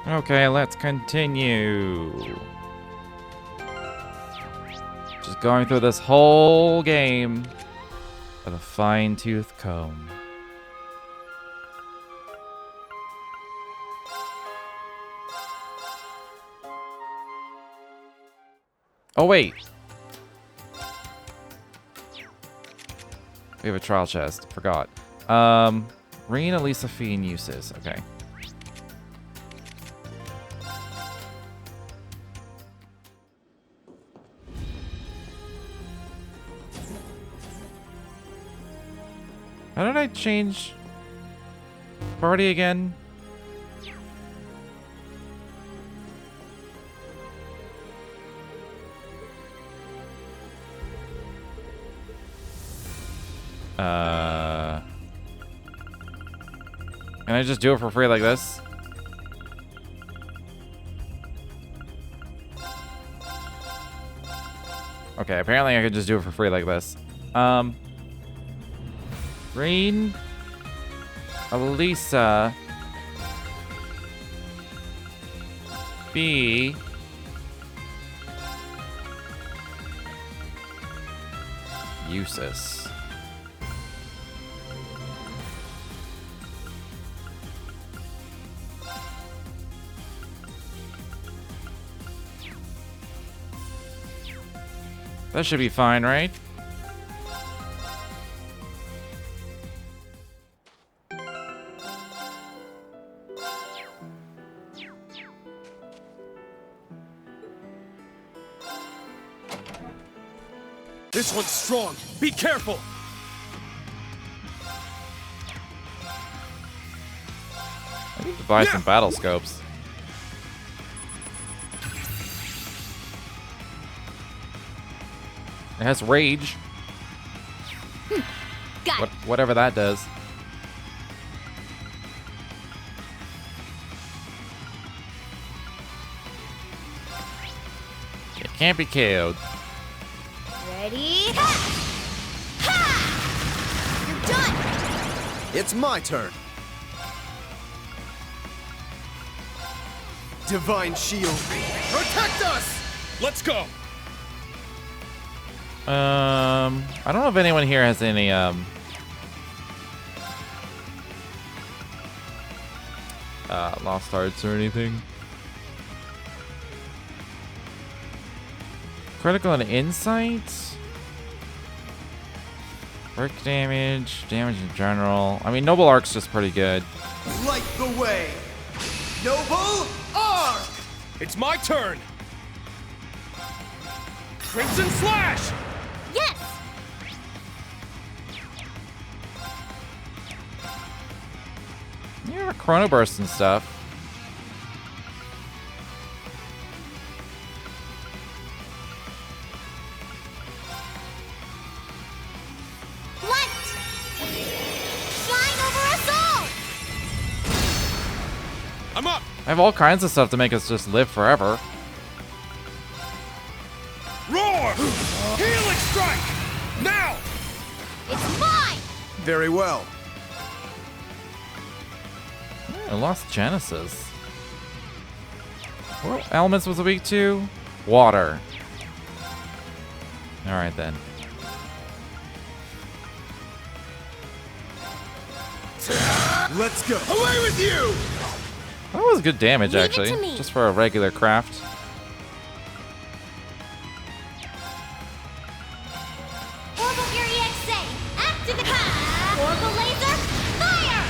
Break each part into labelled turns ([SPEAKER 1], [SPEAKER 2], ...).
[SPEAKER 1] Okay, let's continue. Just going through this whole game with a fine-tooth comb. Oh, wait. We have a trial chest. Forgot. Reen, Elisa, Fee, and Usis. Okay. How did I change party again? Can I just do it for free like this? Okay, apparently I could just do it for free like this. Reen, Elisa, B, Usis. That should be fine, right?
[SPEAKER 2] This one's strong. Be careful.
[SPEAKER 1] I need to buy some battle scopes. It has rage.
[SPEAKER 3] Got it.
[SPEAKER 1] Whatever that does. It can't be killed.
[SPEAKER 3] Ready? Ha! Ha! You're done.
[SPEAKER 4] It's my turn. Divine Shield.
[SPEAKER 2] Protect us! Let's go.
[SPEAKER 1] I don't know if anyone here has any lost arts or anything. Critical and insight. Brick damage, damage in general. I mean, Noble Arc's just pretty good.
[SPEAKER 4] Light the way. Noble Arc!
[SPEAKER 2] It's my turn. Crimson Slash!
[SPEAKER 3] Yes.
[SPEAKER 1] Yeah, Chrono Burst and stuff.
[SPEAKER 3] Light. Shine over us all.
[SPEAKER 2] I'm up.
[SPEAKER 1] I have all kinds of stuff to make us just live forever.
[SPEAKER 2] Roar! Healing strike! Now!
[SPEAKER 3] It's mine.
[SPEAKER 4] Very well.
[SPEAKER 1] I lost Genesis. What elements was it weak to? Water. Alright then.
[SPEAKER 4] Let's go.
[SPEAKER 2] Away with you!
[SPEAKER 1] That was good damage,
[SPEAKER 3] Leave it
[SPEAKER 1] actually.
[SPEAKER 3] to me.
[SPEAKER 1] Just for a regular craft.
[SPEAKER 3] Orbital Fury XA. Activate. Ha! Orbital laser. Fire.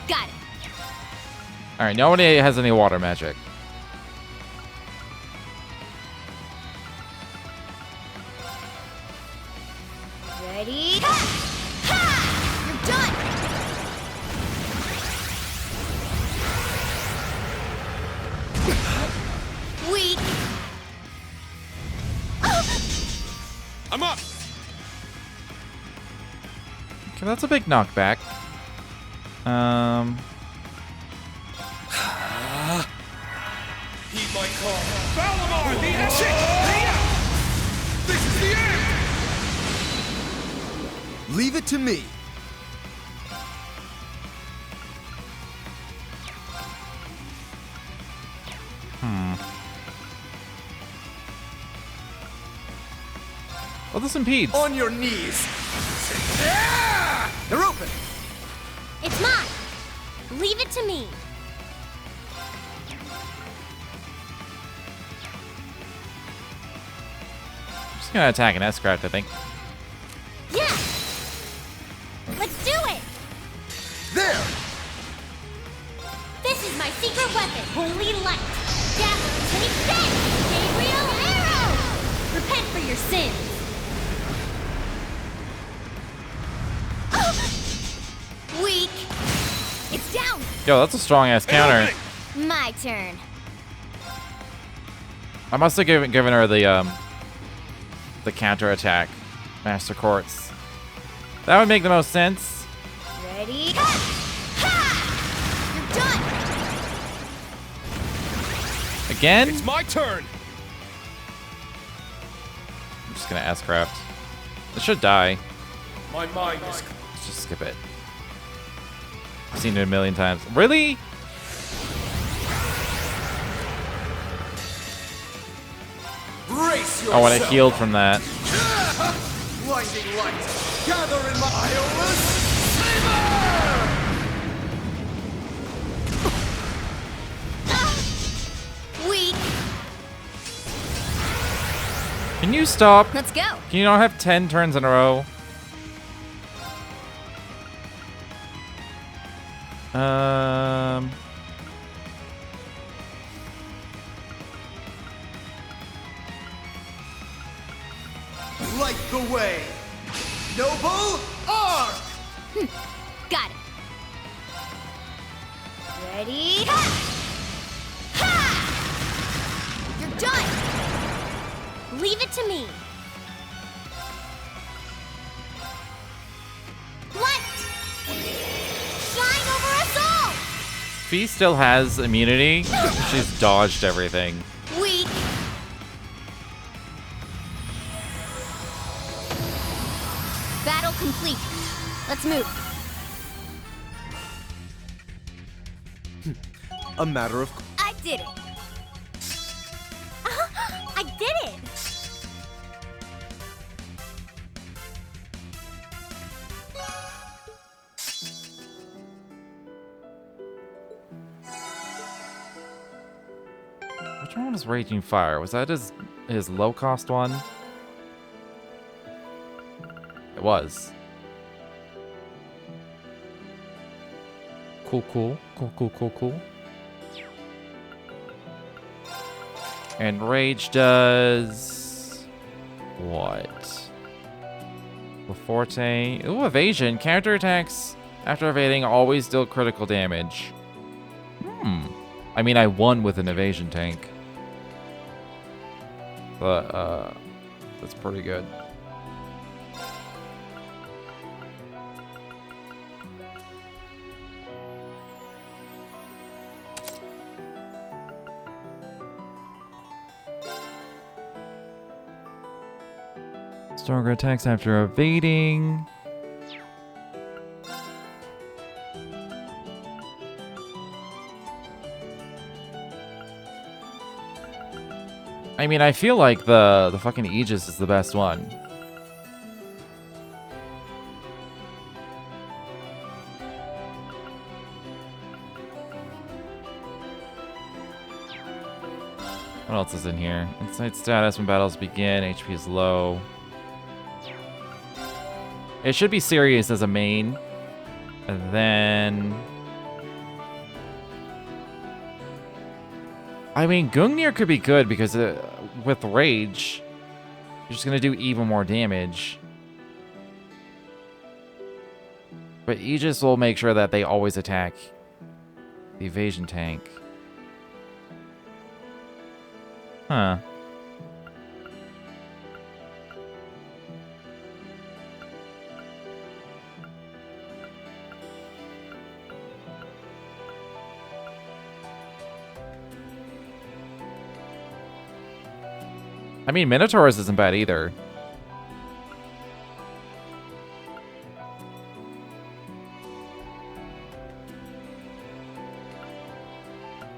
[SPEAKER 3] Got it.
[SPEAKER 1] Alright, nobody has any water magic.
[SPEAKER 3] Ready? Ha! Ha! You're done. Weak.
[SPEAKER 2] I'm up.
[SPEAKER 1] Okay, that's a big knockback.
[SPEAKER 2] Heed my call. Valamar! The exit! This is the end!
[SPEAKER 4] Leave it to me.
[SPEAKER 1] Well, this impedes.
[SPEAKER 4] On your knees. They're open.
[SPEAKER 3] It's mine. Leave it to me.
[SPEAKER 1] I'm just gonna attack an S-Craft, I think.
[SPEAKER 3] Yeah. Let's do it.
[SPEAKER 4] There.
[SPEAKER 3] This is my secret weapon, Holy Light. Gather and take this, Gabriel Arrow. Repent for your sins. Weak. It's down.
[SPEAKER 1] Yo, that's a strong-ass counter.
[SPEAKER 3] My turn.
[SPEAKER 1] I must have given her the counter attack, Master Quartz. That would make the most sense.
[SPEAKER 3] Ready? Ha! You're done.
[SPEAKER 1] Again?
[SPEAKER 2] It's my turn.
[SPEAKER 1] I'm just gonna S-Craft. It should die.
[SPEAKER 2] My mind is.
[SPEAKER 1] Let's just skip it. I've seen it a million times. Really?
[SPEAKER 4] Brace yourself.
[SPEAKER 1] Oh, and I healed from that.
[SPEAKER 4] Blinding light. Gather in my Iola's saber.
[SPEAKER 3] Weak.
[SPEAKER 1] Can you stop?
[SPEAKER 3] Let's go.
[SPEAKER 1] Can you not have 10 turns in a row?
[SPEAKER 4] Light the way. Noble arc.
[SPEAKER 3] Got it. Ready? Ha! Ha! You're done. Leave it to me. What? Shine over us all.
[SPEAKER 1] Fee still has immunity. She's dodged everything.
[SPEAKER 3] Weak. Battle complete. Let's move.
[SPEAKER 4] A matter of.
[SPEAKER 3] I did it. I did it.
[SPEAKER 1] Which one was Raging Fire? Was that his low cost one? It was. Cool. And Rage does what? Laforte. Ooh, evasion. Counterattacks after evading always deal critical damage. I mean, I won with an evasion tank. But, that's pretty good. Stronger attacks after evading. I mean, I feel like the fucking Aegis is the best one. What else is in here? Insight status when battles begin. HP is low. It should be serious as a main. And then... I mean, Gungnir could be good because with Rage, you're just going to do even more damage. But Aegis will make sure that they always attack the evasion tank. Huh. I mean, Minotaurus isn't bad either.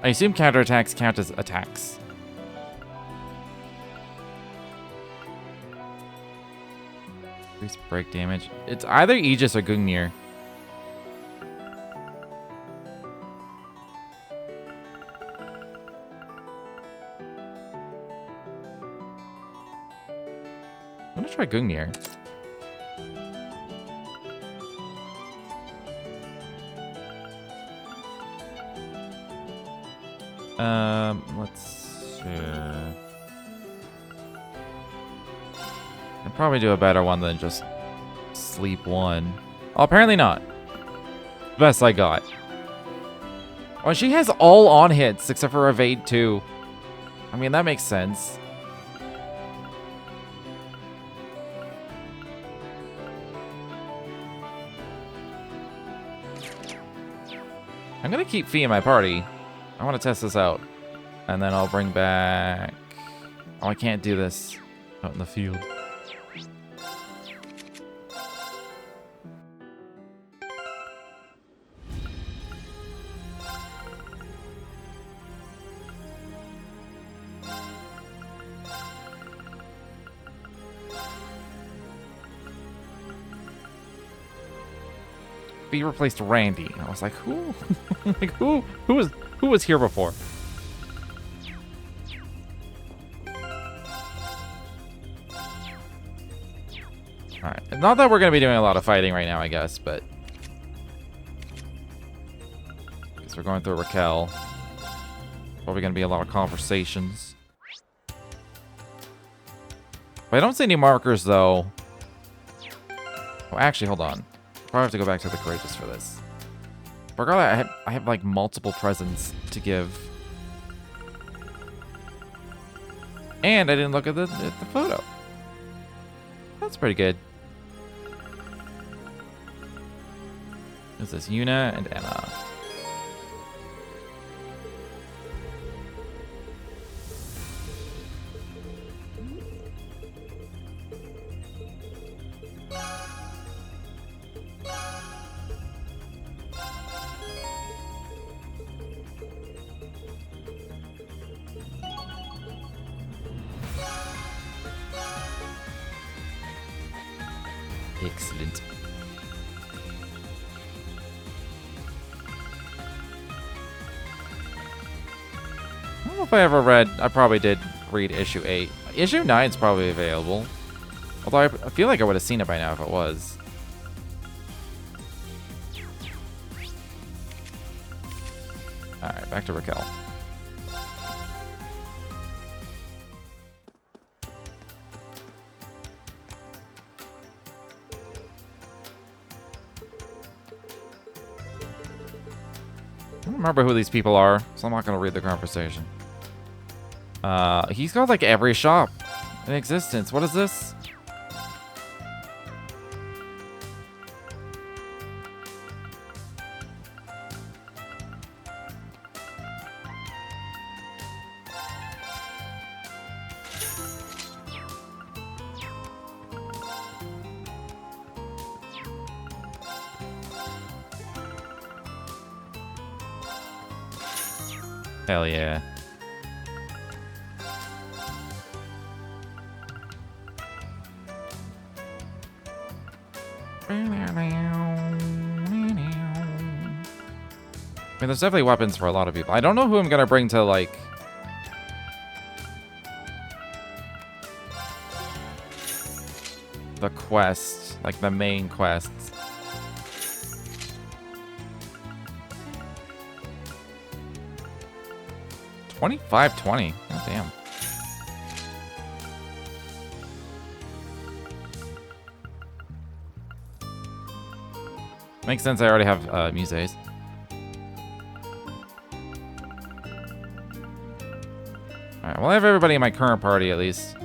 [SPEAKER 1] I assume counterattacks count as attacks. Increase break damage. It's either Aegis or Gungnir. I'm gonna try Gungnir. Let's see. I'd probably do a better one than just sleep one. Oh, apparently not. Best I got. Oh, she has all on hits except for evade 2. I mean, that makes sense. I'm gonna keep Fee in my party. I want to test this out. And then I'll bring back... Oh, I can't do this out in the field. Fee replaced Randy. I was like, who? Like, who was here before? Alright. Not that we're going to be doing a lot of fighting right now, I guess, but... I guess we're going through Raquel. Probably going to be a lot of conversations. If I don't see any markers, though... Oh, actually, hold on. Probably have to go back to the Courageous for this. Forgot I have like multiple presents to give. And I didn't look at the photo. That's pretty good. Who's this? Yuna and Emma. Excellent. I don't know if I ever read... I probably did read issue 8. Issue 9 is probably available. Although I feel like I would have seen it by now if it was. Alright, back to Raquel. I don't remember who these people are, so I'm not going to read the conversation. He's got like every shop in existence. What is this? Hell yeah. I mean, there's definitely weapons for a lot of people. I don't know who I'm gonna bring to, like... the quest. Like, the main quests. $25.20. God damn. Makes sense. I already have Muses. Alright, well, I have everybody in my current party at least.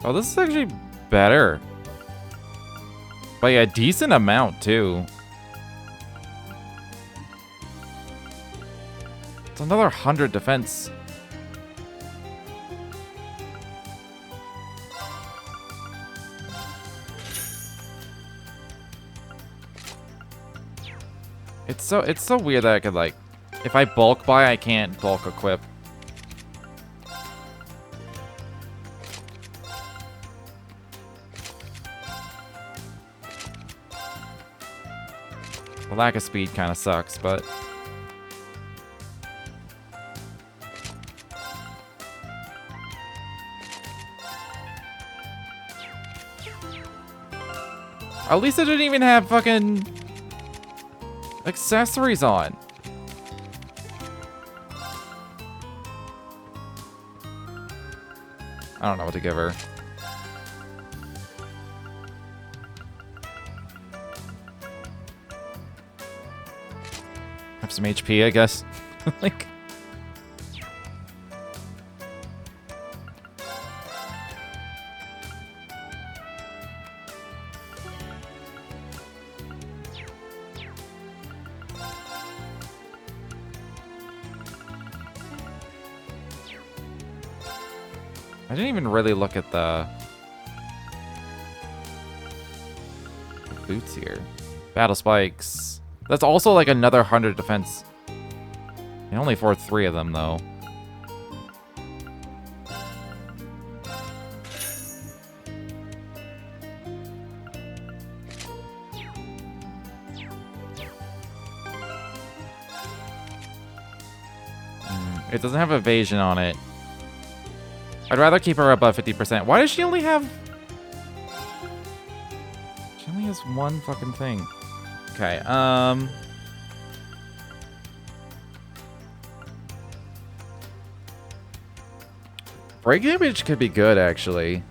[SPEAKER 1] Oh, this is actually better. By a decent amount, too. It's another 100 defense. It's so weird that I could, like, If I bulk buy, I can't bulk equip. The lack of speed kind of sucks, but... At least I didn't even have fucking accessories on. I don't know what to give her. Have some HP, I guess. Like... I didn't even really look at the boots here. Battle spikes. That's also like another 100 defense. I only afford 3 of them though. It doesn't have evasion on it. I'd rather keep her above 50%. Why does she only have... She only has one fucking thing. Okay, break damage could be good, actually.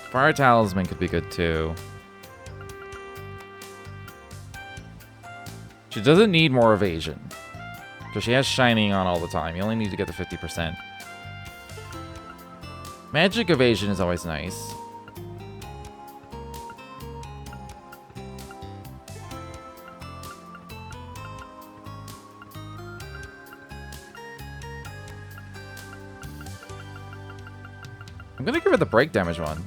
[SPEAKER 1] Fire Talisman could be good, too. She doesn't need more evasion. So she has Shining on all the time. You only need to get the 50%. Magic evasion is always nice. I'm gonna give her the break damage one.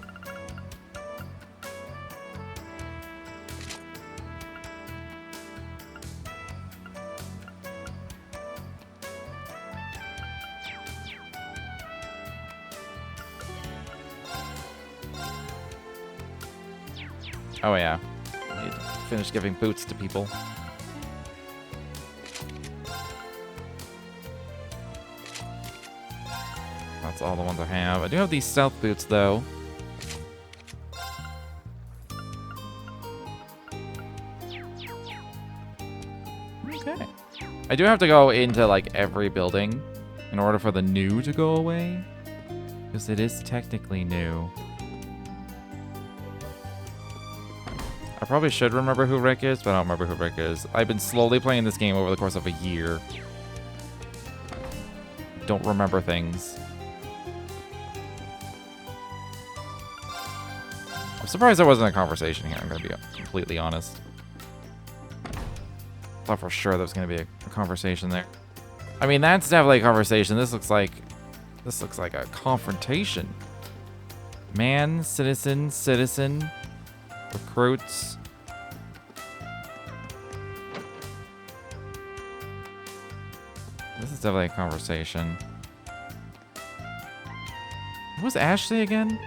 [SPEAKER 1] Oh yeah, I need to finish giving boots to people. That's all the ones I have. I do have these stealth boots though. Okay. I do have to go into like every building in order for the new to go away. Because it is technically new. I probably should remember who Rick is, but I don't remember who Rick is. I've been slowly playing this game over the course of a year. Don't remember things. I'm surprised there wasn't a conversation here, I'm gonna be completely honest. Thought for sure there was gonna be a conversation there. I mean, that's definitely a conversation. This looks like a confrontation. Man, citizen, citizen. Recruits. This is definitely a conversation. What was Ashley again?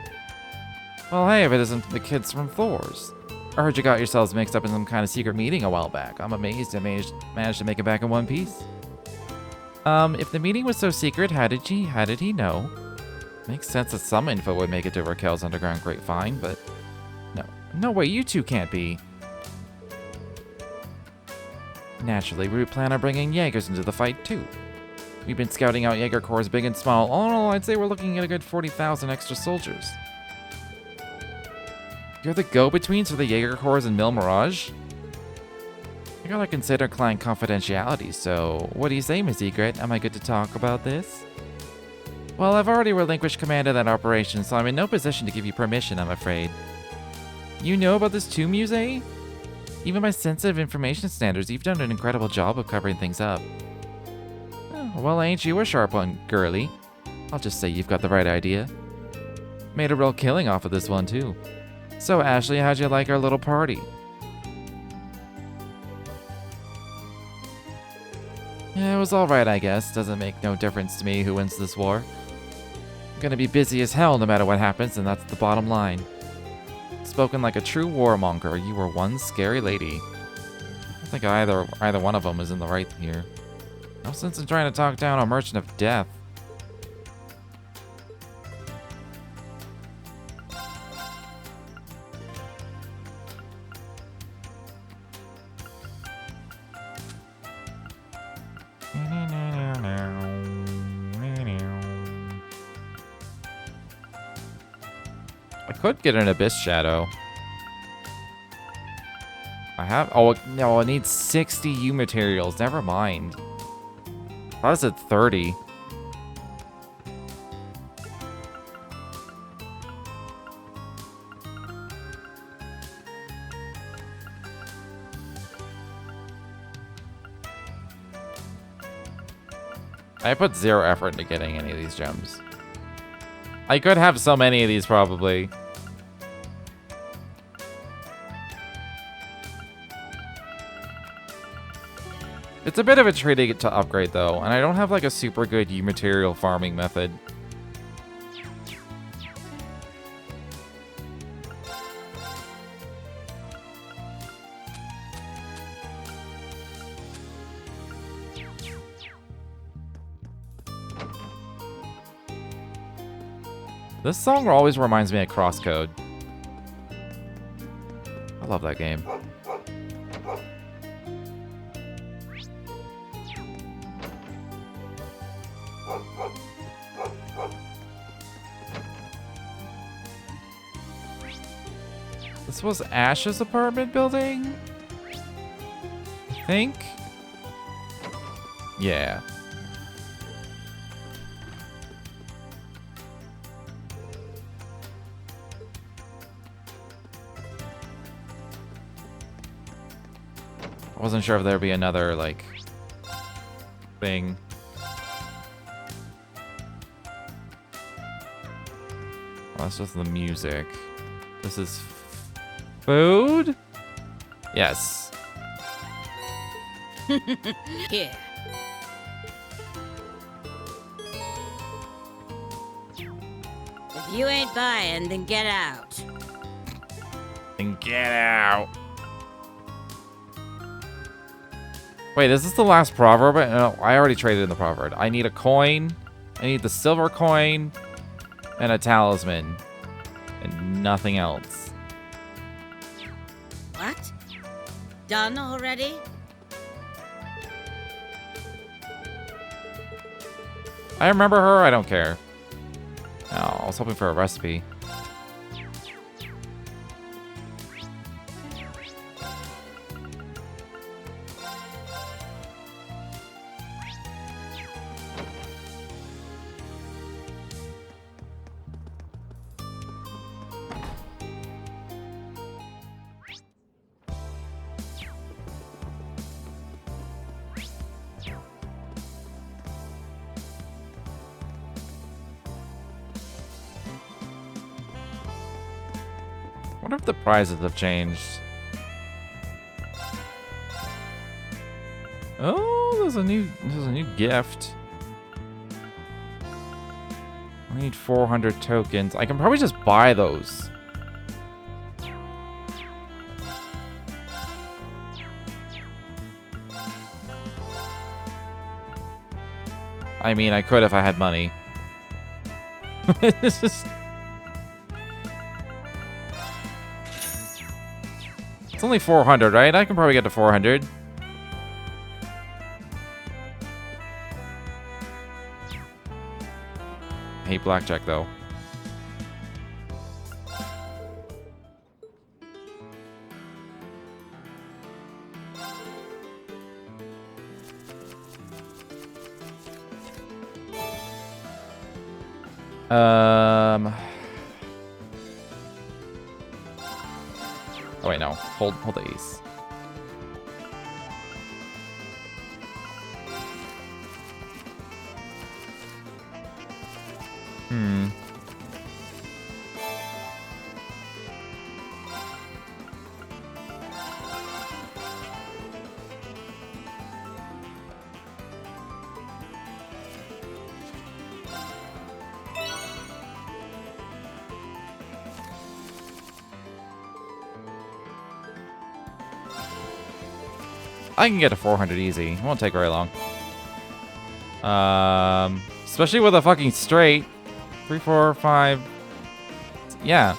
[SPEAKER 1] Well, hey, if it isn't the kids from Thor's. I heard you got yourselves mixed up in some kind of secret meeting a while back. I'm amazed I managed to make it back in one piece. If the meeting was so secret, how did he know? Makes sense that some info would make it to Raquel's underground grapevine, but... No way, you two can't be. Naturally, we plan on bringing Jaegers into the fight, too. We've been scouting out Jaeger corps big and small. All in all, I'd say we're looking at a good 40,000 extra soldiers. You're the go-betweens for the Jaeger corps and Mil Mirage? I gotta consider client confidentiality, so what do you say, Miss Egret? Am I good to talk about this? Well, I've already relinquished command of that operation, so I'm in no position to give you permission, I'm afraid. You know about this too, Muse? Even by sensitive information standards, you've done an incredible job of covering things up. Oh, well, ain't you a sharp one, girly? I'll just say you've got the right idea. Made a real killing off of this one, too. So, Ashley, how'd you like our little party? Yeah, it was alright, I guess. Doesn't make no difference to me who wins this war. I'm gonna be busy as hell no matter what happens, and that's the bottom line. Spoken like a true warmonger, you were one scary lady. I think either one of them is in the right here. No sense in trying to talk down a merchant of death. I could get an Abyss Shadow. I have... Oh, no, I need 60 U materials. Never mind. I thought it said 30. I put 0 effort into getting any of these gems. I could have so many of these, probably. It's a bit of a tree to get to upgrade, though, and I don't have, like, a super good U-material farming method. This song always reminds me of Crosscode. I love that game. This was Ash's apartment building? I think? Yeah. I wasn't sure if there'd be another, like, thing. Oh, that's just the music. This is food? Yes.
[SPEAKER 5] Here. If you ain't buying, then get out.
[SPEAKER 1] Then get out. Wait, is this the last proverb? No, I already traded in the proverb. I need a coin. I need the silver coin and a talisman. And nothing else.
[SPEAKER 5] What? Done already?
[SPEAKER 1] I remember her. I don't care. Oh, I was hoping for a recipe. I wonder if the prizes have changed. Oh, there's a new gift. I need 400 tokens. I can probably just buy those. I mean, I could if I had money. It's just... It's only 400, right? I can probably get to 400. I hate blackjack, though. Oh wait, no. Hold the ace. I can get to 400 easy. It won't take very long. Especially with a fucking straight. 3, 4, 5. Yeah.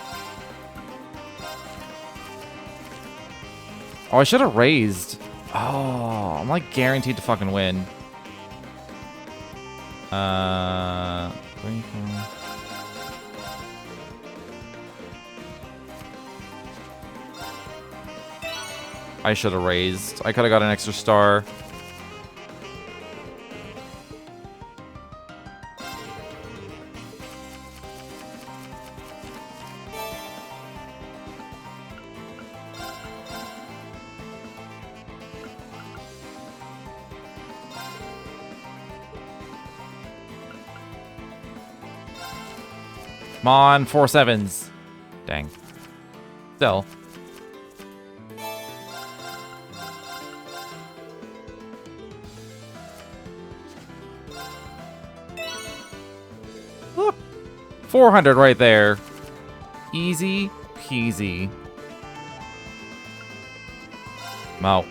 [SPEAKER 1] Oh, I should have raised. Oh, I'm like guaranteed to fucking win. 3, 4. I should have raised. I could have got an extra star. Come on, 4 sevens. Dang. Still. Look. 400 right there. Easy peasy. Mo.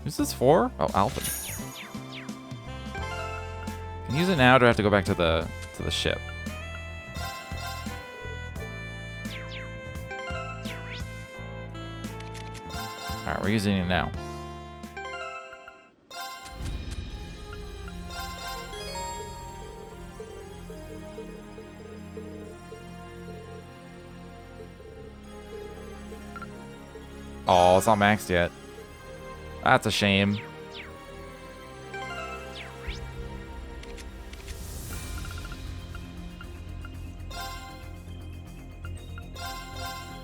[SPEAKER 1] Who's this for? Oh, Alpha. Can use it now, or do I have to go back to the ship? Alright, we're using it now. Oh, it's not maxed yet. That's a shame.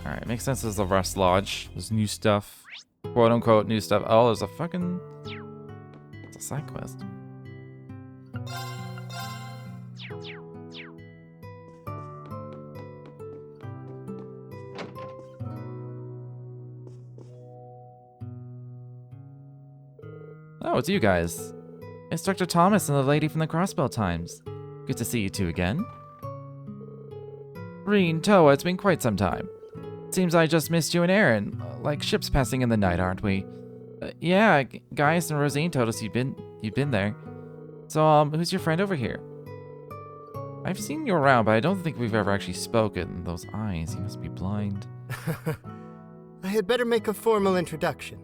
[SPEAKER 1] Alright, makes sense as the Rest Lodge. There's new stuff. Quote unquote new stuff. Oh, there's a fucking... It's a side quest. Oh, it's you guys. Instructor Thomas and the lady from the Crossbell Times. Good to see you two again. Reen, Toa, it's been quite some time. Seems I just missed you and Aaron. Like ships passing in the night, aren't we? Yeah, Gaius and Rosine told us you'd been there. So, who's your friend over here? I've seen you around, but I don't think we've ever actually spoken. Those eyes, you must be blind.
[SPEAKER 6] I had better make a formal introduction.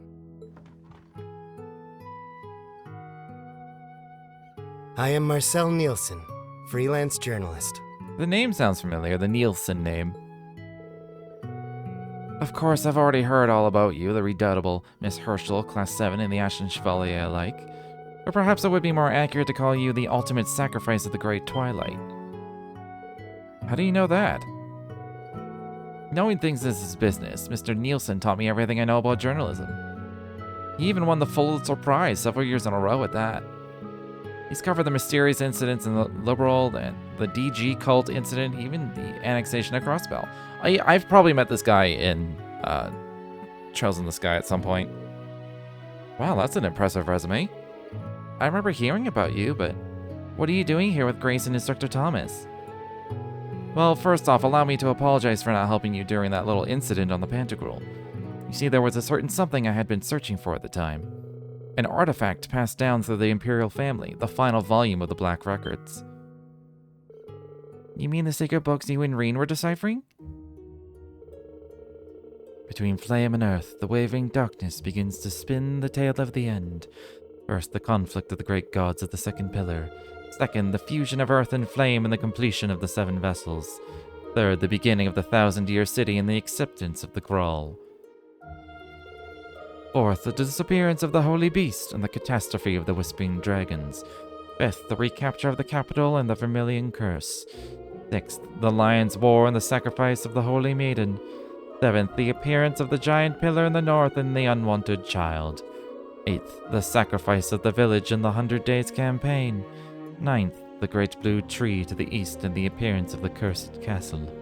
[SPEAKER 6] I am Marcel Nielsen, freelance journalist.
[SPEAKER 1] The name sounds familiar, the Nielsen name. Of course, I've already heard all about you, the redoubtable Miss Herschel, Class 7 in the Ashen Chevalier alike. Or perhaps it would be more accurate to call you the ultimate sacrifice of the Great Twilight. How do you know that? Knowing things is his business, Mr. Nielsen taught me everything I know about journalism. He even won the Pulitzer Prize several years in a row at that. He's covered the mysterious incidents in the Liberal and the DG cult incident, even the annexation of Crossbell. I've probably met this guy in Trails in the Sky at some point. Wow, that's an impressive resume. I remember hearing about you, but what are you doing here with Grace and Instructor Thomas? Well, first off, allow me to apologize for not helping you during that little incident on the Pantagruel. You see, there was a certain something I had been searching for at the time. An artifact passed down through the Imperial family, the final volume of the Black Records. You mean the sacred books you and Reen were deciphering? Between flame and earth, the wavering darkness begins to spin the tale of the end. First, the conflict of the great gods of the second pillar. Second, the fusion of earth and flame and the completion of the 7 vessels. Third, the beginning of the 1,000-year city and the acceptance of the Grawl. Fourth, the disappearance of the Holy Beast and the catastrophe of the Whispering Dragons. Fifth, the recapture of the capital and the Vermilion Curse. Sixth, the Lion's War and the sacrifice of the Holy Maiden. Seventh, the appearance of the giant pillar in the north and the unwanted child. Eighth, the sacrifice of the village in the 100 Days campaign. Ninth, the great blue tree to the east and the appearance of the cursed castle.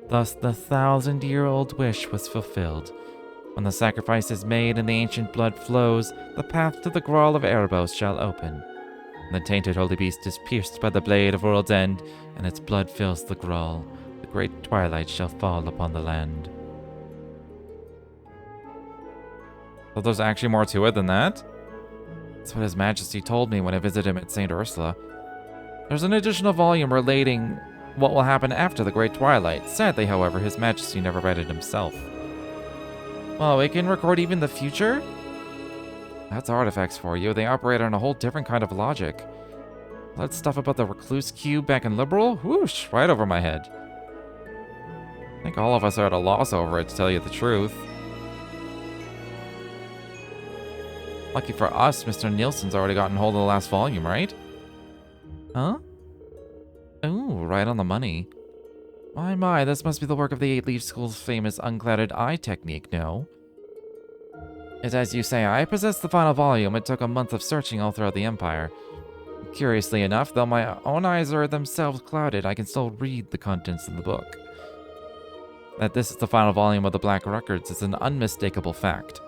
[SPEAKER 1] Thus the 1,000-year-old wish was fulfilled. When the sacrifice is made and the ancient blood flows, the path to the Graal of Erebos shall open. The tainted holy beast is pierced by the blade of World's End, and its blood fills the Graal. The great twilight shall fall upon the land. So there's actually more to it than that? That's what His Majesty told me when I visited him at St. Ursula. There's an additional volume relating what will happen after the Great Twilight. Sadly, however, His Majesty never read it himself. Well, it can record even the future? That's artifacts for you. They operate on a whole different kind of logic. That stuff about the Recluse Cube back in Liberal? Whoosh, right over my head. I think all of us are at a loss over it, to tell you the truth. Lucky for us, Mr. Nielsen's already gotten hold of the last volume, right? Huh? Ooh, right on the money. My, this must be the work of the Eight-Leaf School's famous unclouded eye technique, no? It's as you say, I possess the final volume. It took a month of searching all throughout the Empire. Curiously enough, though my own eyes are themselves clouded, I can still read the contents of the book. That this is the final volume of the Black Records is an unmistakable fact.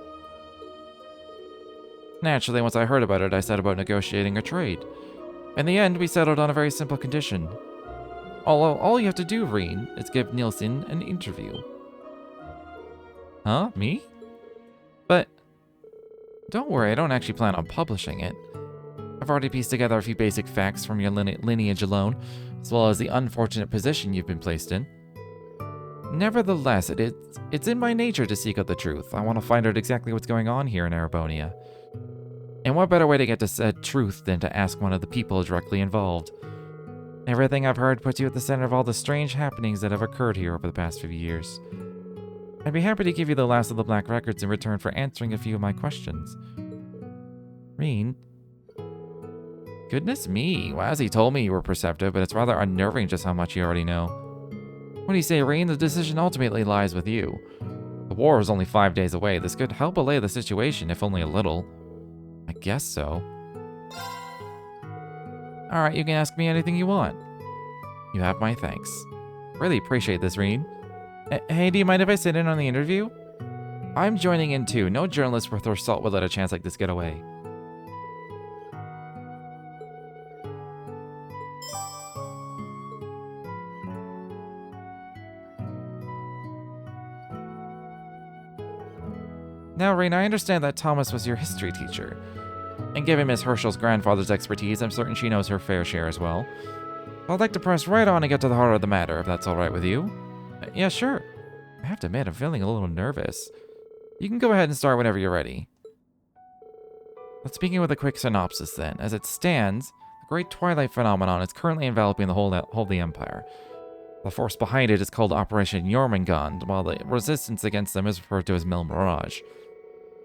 [SPEAKER 1] Naturally, once I heard about it, I set about negotiating a trade. In the end, we settled on a very simple condition. All you have to do, Reen, is give Nielsen an interview. Huh? Me? But don't worry, I don't actually plan on publishing it. I've already pieced together a few basic facts from your lineage alone, as well as the unfortunate position you've been placed in. Nevertheless, it's in my nature to seek out the truth. I want to find out exactly what's going on here in Erebonia. And what better way to get to said truth than to ask one of the people directly involved? Everything I've heard puts you at the center of all the strange happenings that have occurred here over the past few years. I'd be happy to give you the last of the Black Records in return for answering a few of my questions. Reen? Goodness me, Wazzy told me you were perceptive, but it's rather unnerving just how much you already know. What do you say, Reen? The decision ultimately lies with you. The war is only 5 days away. This could help allay the situation, if only a little. I guess so. Alright, you can ask me anything you want. You have my thanks. Really appreciate this, Reen. Hey, do you mind if I sit in on the interview? I'm joining in too. No journalist worth their salt would let a chance like this get away. Now, Reen, I understand that Thomas was your history teacher. And given Miss Herschel's grandfather's expertise, I'm certain she knows her fair share as well. I'd like to press right on and get to the heart of the matter, if that's alright with you. Yeah, sure. I have to admit, I'm feeling a little nervous. You can go ahead and start whenever you're ready. Let's begin with a quick synopsis then. As it stands, the Great Twilight phenomenon is currently enveloping the whole of the Empire. The force behind it is called Operation Jormungand, while the resistance against them is referred to as Mil Mirage.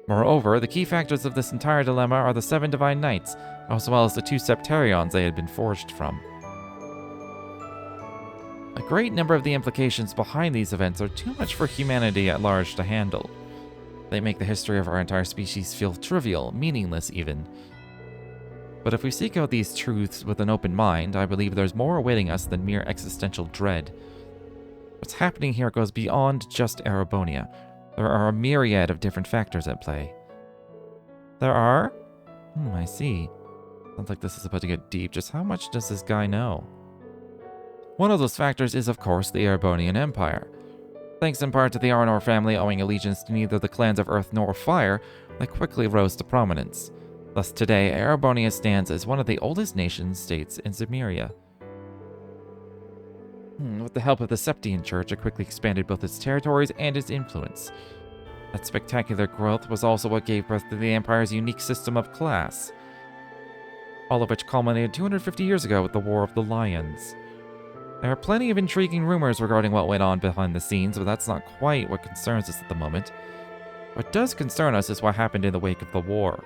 [SPEAKER 1] Moreover, the key factors of this entire dilemma are the 7 Divine Knights, as well as the 2 Septarions they had been forged from. A great number of the implications behind these events are too much for humanity at large to handle. They make the history of our entire species feel trivial, meaningless even. But if we seek out these truths with an open mind, I believe there's more awaiting us than mere existential dread. What's happening here goes beyond just Erebonia. There are a myriad of different factors at play. There are? I see. Sounds like this is about to get deep. Just how much does this guy know? One of those factors is, of course, the Erebonian Empire. Thanks in part to the Arnor family owing allegiance to neither the clans of Earth nor Fire, they quickly rose to prominence. Thus today, Erebonia stands as one of the oldest nation-states in Zemuria. With the help of the Septian Church, it quickly expanded both its territories and its influence. That spectacular growth was also what gave birth to the Empire's unique system of class, all of which culminated 250 years ago with the War of the Lions. There are plenty of intriguing rumors regarding what went on behind the scenes, but that's not quite what concerns us at the moment. What does concern us is what happened in the wake of the war,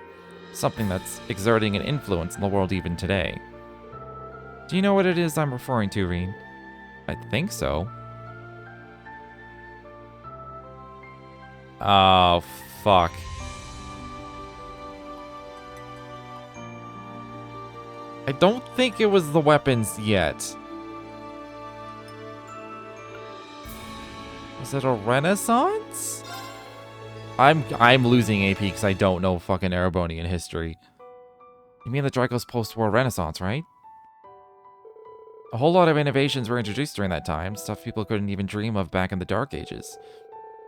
[SPEAKER 1] something that's exerting an influence in the world even today. Do you know what it is I'm referring to, Reen? I think so. Oh, fuck. I don't think it was the weapons yet. Was it a renaissance? I'm losing AP because I don't know fucking Erebonian history. You mean the Draco's post-war renaissance, right? A whole lot of innovations were introduced during that time, stuff people couldn't even dream of back in the Dark Ages.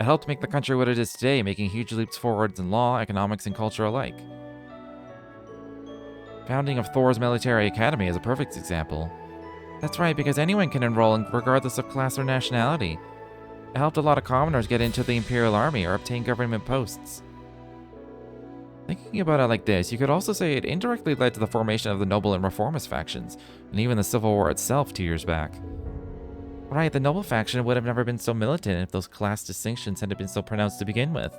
[SPEAKER 1] It helped make the country what it is today, making huge leaps forwards in law, economics, and culture alike. Founding of Thor's Military Academy is a perfect example. That's right, because anyone can enroll regardless of class or nationality. It helped a lot of commoners get into the Imperial Army or obtain government posts. Thinking about it like this, you could also say it indirectly led to the formation of the noble and reformist factions, and even the Civil War itself 2 years back. Right, the noble faction would have never been so militant if those class distinctions hadn't been so pronounced to begin with.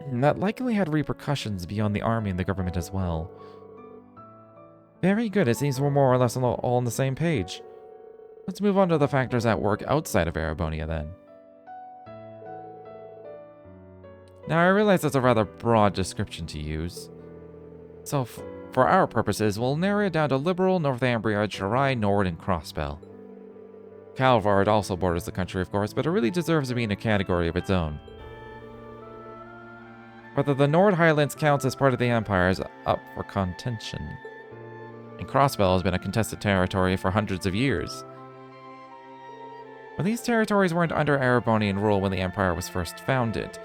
[SPEAKER 1] And that likely had repercussions beyond the army and the government as well. Very good, it seems we're more or less all on the same page. Let's move on to the factors at work outside of Erebonia then. Now I realize that's a rather broad description to use. So for our purposes, we'll narrow it down to Liberal, Northumbria, Jirai, Nord, and Crossbell. Calvard also borders the country, of course, but it really deserves to be in a category of its own. Whether the Nord Highlands counts as part of the Empire is up for contention. And Crossbell has been a contested territory for hundreds of years. But these territories weren't under Erebonian rule when the Empire was first founded.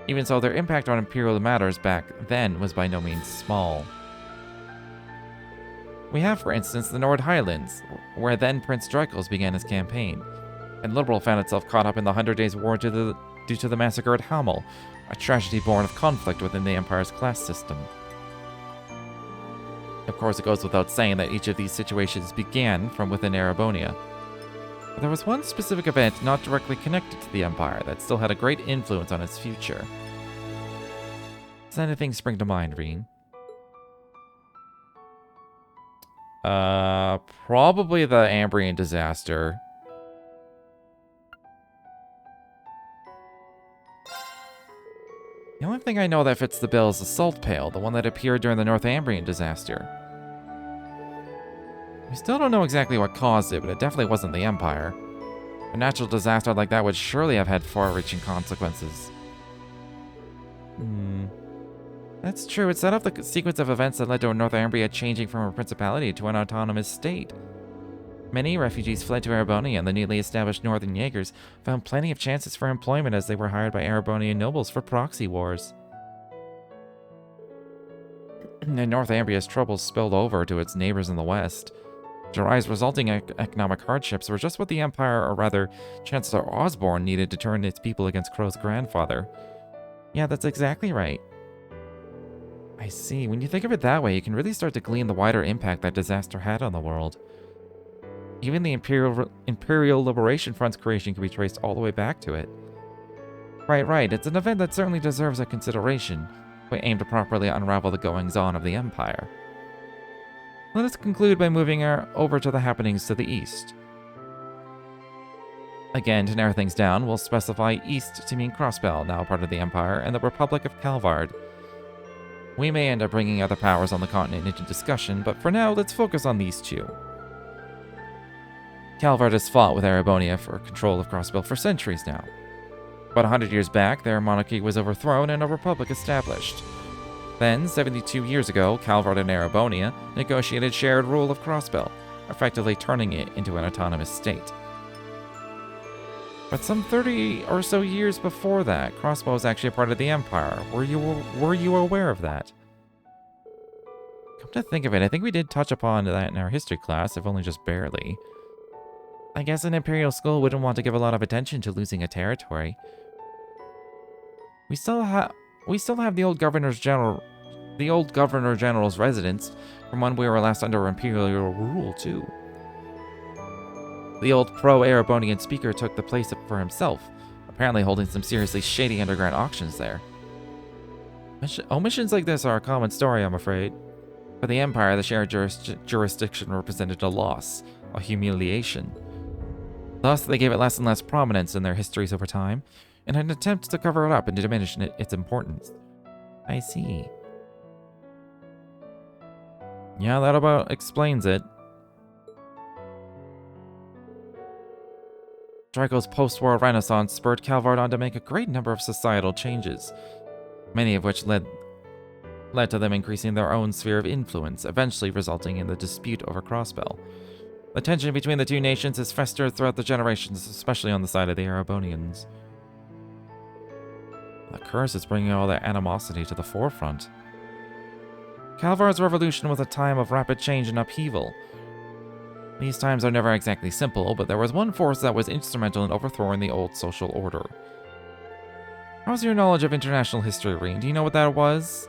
[SPEAKER 1] Even so, their impact on Imperial matters back then was by no means small. We have, for instance, the Nord Highlands, where then Prince Dracos began his campaign, and Liberal found itself caught up in the 100 Days' War due to the massacre at Hamel, a tragedy born of conflict within the Empire's class system. Of course, it goes without saying that each of these situations began from within Erebonia. But there was one specific event not directly connected to the Empire that still had a great influence on its future. Does anything spring to mind, Reen? Probably the Ambrian disaster. The only thing I know that fits the bill is the Salt Pail, the one that appeared during the Northumbrian disaster. We still don't know exactly what caused it, but it definitely wasn't the Empire. A natural disaster like that would surely have had far-reaching consequences. That's true. It set off the sequence of events that led to Northumbria changing from a principality to an autonomous state. Many refugees fled to Erebonia, and the newly established Northern Jaegers found plenty of chances for employment as they were hired by Erebonian nobles for proxy wars. And Northumbria's troubles spilled over to its neighbors in the west. Jirai's resulting economic hardships were just what the Empire, or rather, Chancellor Osborne, needed to turn its people against Crow's grandfather. Yeah, that's exactly right. I see. When you think of it that way, you can really start to glean the wider impact that disaster had on the world. Even the Imperial Liberation Front's creation can be traced all the way back to it. Right. It's an event that certainly deserves a consideration if we aim to properly unravel the goings-on of the Empire. Let us conclude by moving over to the happenings to the east. Again, to narrow things down, we'll specify east to mean Crossbell, now part of the Empire, and the Republic of Calvard. We may end up bringing other powers on the continent into discussion, but for now, let's focus on these two. Calvard has fought with Erebonia for control of Crossbell for centuries now. About 100 years back, their monarchy was overthrown and a republic established. Then, 72 years ago, Calvard and Erebonia negotiated shared rule of Crossbell, effectively turning it into an autonomous state. But some 30 or so years before that, Crossbell was actually a part of the Empire. Were you aware of that? Come to think of it, I think we did touch upon that in our history class, if only just barely. I guess an Imperial school wouldn't want to give a lot of attention to losing a territory. We still have the old Governor General's residence from when we were last under Imperial rule, too. The old pro-Erebonian speaker took the place for himself, apparently holding some seriously shady underground auctions there. Omissions like this are a common story, I'm afraid. For the Empire, the shared jurisdiction represented a loss, a humiliation. Thus, they gave it less and less prominence in their histories over time, in an attempt to cover it up and to diminish its importance. I see. Yeah, that about explains it. Draco's post-war renaissance spurred Calvard on to make a great number of societal changes, many of which led to them increasing their own sphere of influence, eventually resulting in the dispute over Crossbell. The tension between the two nations has festered throughout the generations, especially on the side of the Erebonians. The curse is bringing all their animosity to the forefront. Calvard's revolution was a time of rapid change and upheaval. These times are never exactly simple, but there was one force that was instrumental in overthrowing the old social order. How's your knowledge of international history, Reen? Do you know what that was?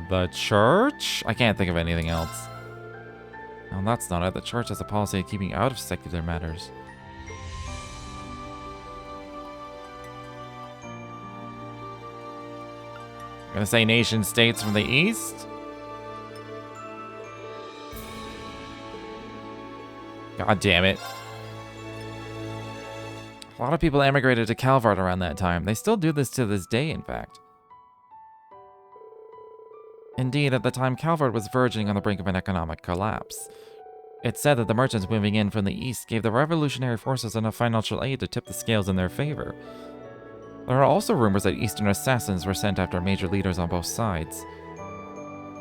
[SPEAKER 1] The church? I can't think of anything else. No, that's not it. The church has a policy of keeping out of secular matters. I'm gonna say nation states from the east? God damn it. A lot of people emigrated to Calvard around that time. They still do this to this day, in fact. Indeed, at the time, Calvard was verging on the brink of an economic collapse. It's said that the merchants moving in from the east gave the revolutionary forces enough financial aid to tip the scales in their favor. There are also rumors that Eastern assassins were sent after major leaders on both sides.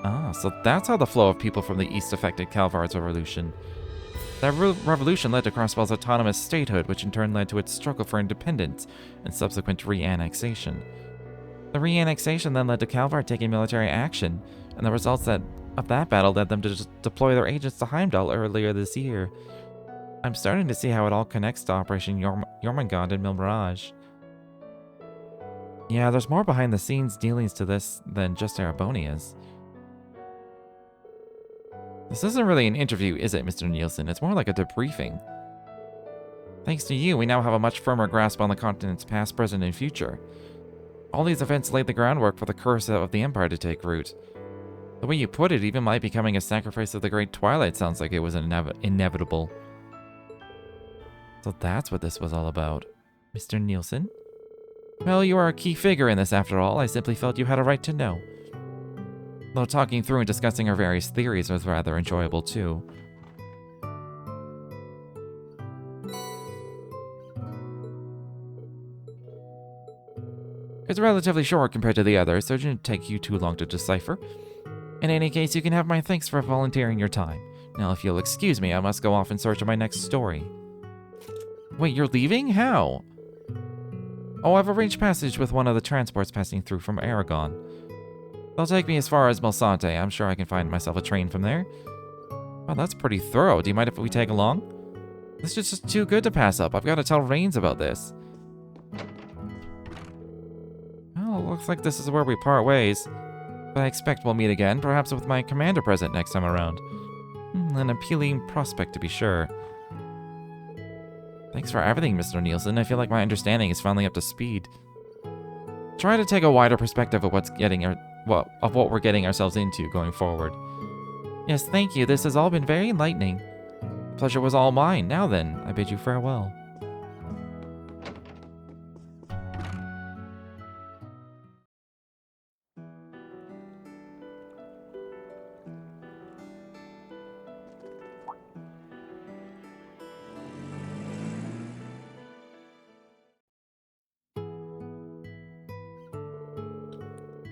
[SPEAKER 1] Ah, so that's how the flow of people from the east affected Calvard's revolution. That revolution led to Crossbell's autonomous statehood, which in turn led to its struggle for independence and subsequent re-annexation. The re-annexation then led to Calvard taking military action, and the results of that battle led them to deploy their agents to Heimdall earlier this year. I'm starting to see how it all connects to Operation Jormungand and Milmirage. Yeah, there's more behind-the-scenes dealings to this than just Erebonia's. This isn't really an interview, is it, Mr. Nielsen? It's more like a debriefing. Thanks to you, we now have a much firmer grasp on the continent's past, present, and future. All these events laid the groundwork for the curse of the Empire to take root. The way you put it, even my becoming a sacrifice of the Great Twilight sounds like it was inevitable. So that's what this was all about, Mr. Nielsen? Well, you are a key figure in this after all. I simply felt you had a right to know. Though talking through and discussing our various theories was rather enjoyable too. It's relatively short compared to the others, so it didn't take you too long to decipher. In any case, you can have my thanks for volunteering your time. Now, if you'll excuse me, I must go off in search of my next story. Wait, you're leaving? How? Oh, I've arranged passage with one of the transports passing through from Aragon. They'll take me as far as Malsante. I'm sure I can find myself a train from there. Wow, that's pretty thorough. Do you mind if we tag along? This is just too good to pass up. I've got to tell Rains about this. Well, looks like this is where we part ways. But I expect we'll meet again, perhaps with my commander present next time around. An appealing prospect to be sure. Thanks for everything, Mr. Nielsen. I feel like my understanding is finally up to speed. Try to take a wider perspective of what we're getting ourselves into going forward. Yes, thank you. This has all been very enlightening. The pleasure was all mine. Now then, I bid you farewell.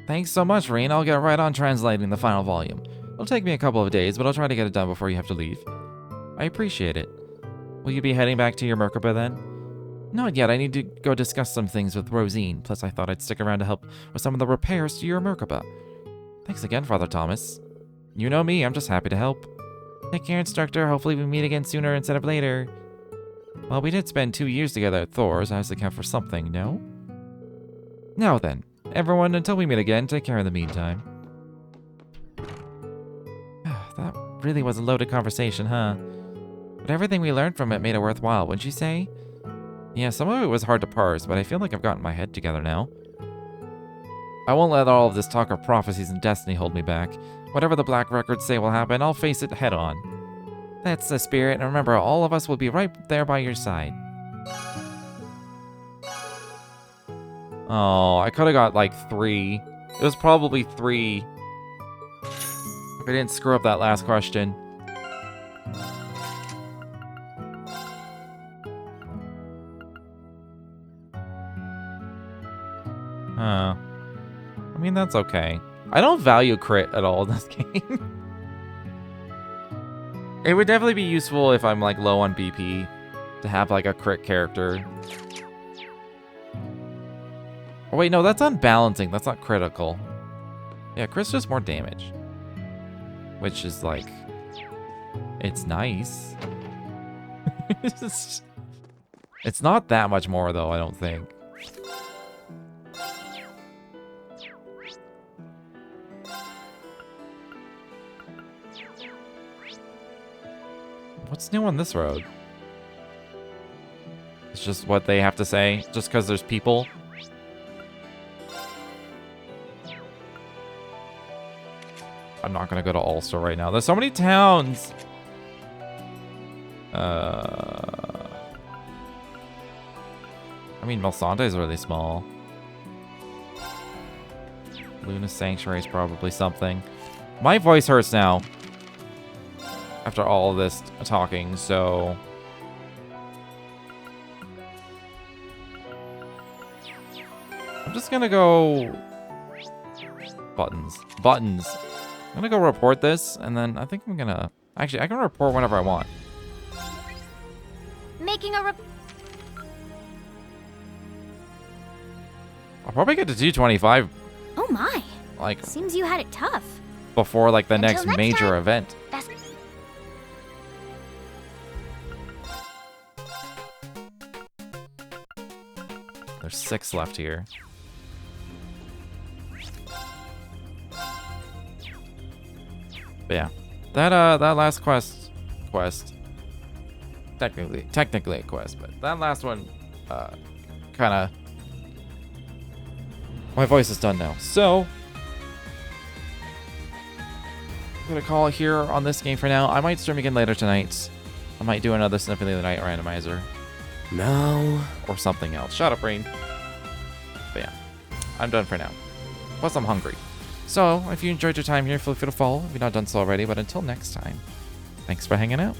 [SPEAKER 1] Thanks so much, Reen. I'll get right on translating the final volume. It'll take me a couple of days, but I'll try to get it done before you have to leave. I appreciate it. Will you be heading back to your Merkaba then? Not yet. I need to go discuss some things with Rosine. Plus, I thought I'd stick around to help with some of the repairs to your Merkaba. Thanks again, Father Thomas. You know me. I'm just happy to help. Take care, Instructor. Hopefully we meet again sooner instead of later. Well, we did spend 2 years together at Thor's. I has to count for something, no? Now then. Everyone, until we meet again, take care in the meantime. That really was a loaded conversation, huh? But everything we learned from it made it worthwhile, wouldn't you say? Yeah, some of it was hard to parse, but I feel like I've gotten my head together now. I won't let all of this talk of prophecies and destiny hold me back. Whatever the Black Records say will happen, I'll face it head on. That's the spirit, and remember, all of us will be right there by your side. Oh, I could have got like 3. It was probably 3. I We didn't screw up that last question. Huh. I mean, that's okay. I don't value crit at all in this game. It would definitely be useful if I'm like low on BP to have like a crit character. Oh wait, no, that's unbalancing. That's not critical. Yeah, crit's just more damage. Which is like, it's nice. It's not that much more though, I don't think. What's new on this road? It's just what they have to say, just because there's people. I'm not gonna go to Ulster right now. There's so many towns. I mean, Malsante is really small. Luna Sanctuary is probably something. My voice hurts now. After all of this talking, so... I'm just gonna go... Buttons. Buttons. I'm gonna go report this, and then I think I'm gonna... Actually, I can report whenever I want.
[SPEAKER 3] Making a
[SPEAKER 1] I'll probably get to 225,
[SPEAKER 3] Oh my.
[SPEAKER 1] like,
[SPEAKER 3] Seems you had it tough.
[SPEAKER 1] before, like, the
[SPEAKER 3] Until
[SPEAKER 1] next
[SPEAKER 3] next
[SPEAKER 1] major
[SPEAKER 3] time.
[SPEAKER 1] event.
[SPEAKER 3] That's
[SPEAKER 1] There's 6 left here. But yeah, that last quest, technically a quest, but that last one, kind of, my voice is done now. So, I'm gonna call it here on this game for now. I might stream again later tonight. I might do another Symphony of the Night randomizer.
[SPEAKER 6] Now,
[SPEAKER 1] Or something else. Shut up, brain. But yeah, I'm done for now. Plus, I'm hungry. So, if you enjoyed your time here, feel free to follow if you've not done so already. But until next time, thanks for hanging out.